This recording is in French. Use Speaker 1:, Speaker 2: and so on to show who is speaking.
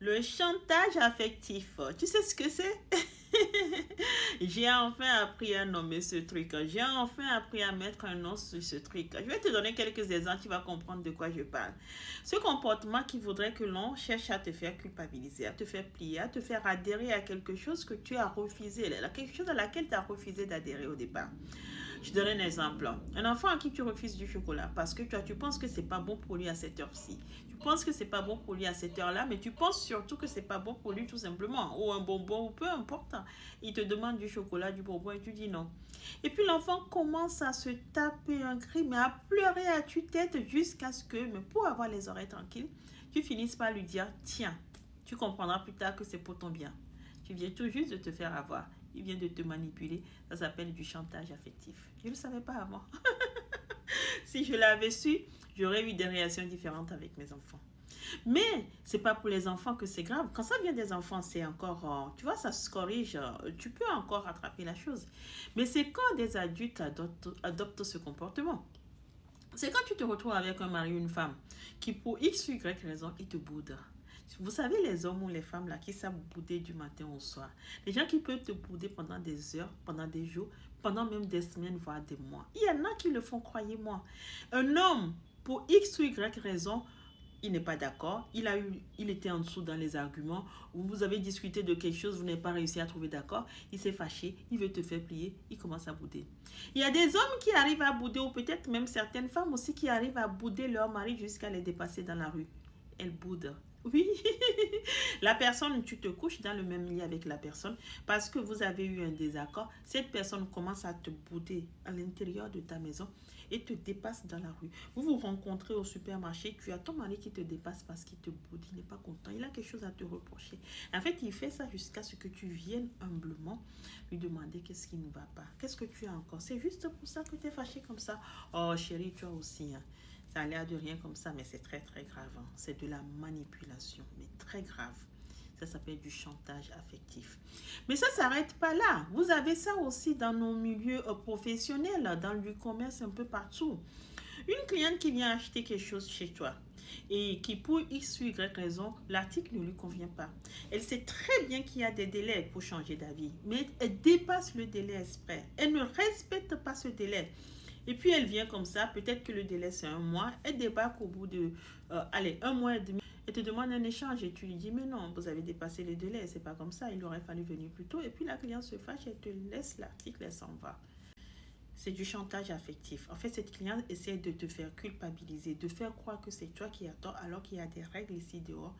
Speaker 1: Le chantage affectif, tu sais ce que c'est? J'ai enfin appris à nommer ce truc. J'ai enfin appris à mettre un nom sur ce truc. Je vais te donner quelques exemples, tu vas comprendre de quoi je parle. Ce comportement qui voudrait que l'on cherche à te faire culpabiliser, à te faire plier, à te faire adhérer à quelque chose que tu as refusé, quelque chose à laquelle tu as refusé d'adhérer au départ. Je te donne un exemple. Un enfant à qui tu refuses du chocolat parce que tu penses que c'est pas bon pour lui à cette heure-ci. Tu penses que c'est pas bon pour lui à cette heure-là, mais tu penses surtout que c'est pas bon pour lui tout simplement. Ou un bonbon, ou peu importe. Il te demande du chocolat, du bonbon et tu dis non. Et puis l'enfant commence à se taper un cri, mais à pleurer à tue-tête jusqu'à ce que, mais pour avoir les oreilles tranquilles, tu finisses par lui dire, tiens, tu comprendras plus tard que c'est pour ton bien. Tu viens tout juste de te faire avoir. Il vient de te manipuler. Ça s'appelle du chantage affectif. Je ne le savais pas avant. Si je l'avais su, j'aurais eu des réactions différentes avec mes enfants. Mais c'est pas pour les enfants que c'est grave. Quand ça vient des enfants, c'est encore, tu vois, ça se corrige. Tu peux encore rattraper la chose. Mais c'est quand des adultes adoptent ce comportement. C'est quand tu te retrouves avec un mari ou une femme qui, pour X ou Y raison, il te boude. Vous savez, les hommes ou les femmes là qui savent bouder du matin au soir. Les gens qui peuvent te bouder pendant des heures, pendant des jours, pendant même des semaines, voire des mois. Il y en a qui le font, croyez-moi. Un homme, pour X ou Y raison, il n'est pas d'accord, il était en dessous dans les arguments, vous avez discuté de quelque chose, vous n'avez pas réussi à trouver d'accord, il s'est fâché, il veut te faire plier, il commence à bouder. Il y a des hommes qui arrivent à bouder, ou peut-être même certaines femmes aussi qui arrivent à bouder leur mari jusqu'à les dépasser dans la rue. Elles boudent. Oui, la personne, tu te couches dans le même lit avec la personne parce que vous avez eu un désaccord. Cette personne commence à te bouder à l'intérieur de ta maison et te dépasse dans la rue. Vous vous rencontrez au supermarché, tu as ton mari qui te dépasse parce qu'il te boude, il n'est pas content, il a quelque chose à te reprocher. En fait, il fait ça jusqu'à ce que tu viennes humblement lui demander qu'est-ce qui ne va pas. Qu'est-ce que tu as encore? C'est juste pour ça que tu es fâché comme ça. Oh chérie, tu as aussi... Hein. Ça a l'air de rien comme ça, mais c'est très très grave. Hein. C'est de la manipulation, mais très grave. Ça s'appelle du chantage affectif. Mais ça ne s'arrête pas là. Vous avez ça aussi dans nos milieux professionnels, dans le commerce, un peu partout. Une cliente qui vient acheter quelque chose chez toi et qui pour X ou Y raison, l'article ne lui convient pas. Elle sait très bien qu'il y a des délais pour changer d'avis, mais elle dépasse le délai exprès. Elle ne respecte pas ce délai. Et puis elle vient comme ça, peut-être que le délai c'est un mois, elle débarque au bout de, un mois et demi, elle te demande un échange et tu lui dis mais non, vous avez dépassé le délai, c'est pas comme ça, il aurait fallu venir plus tôt. Et puis la cliente se fâche, elle te laisse l'article, elle s'en va. C'est du chantage affectif. En fait, cette cliente essaie de te faire culpabiliser, de faire croire que c'est toi qui as tort alors qu'il y a des règles ici dehors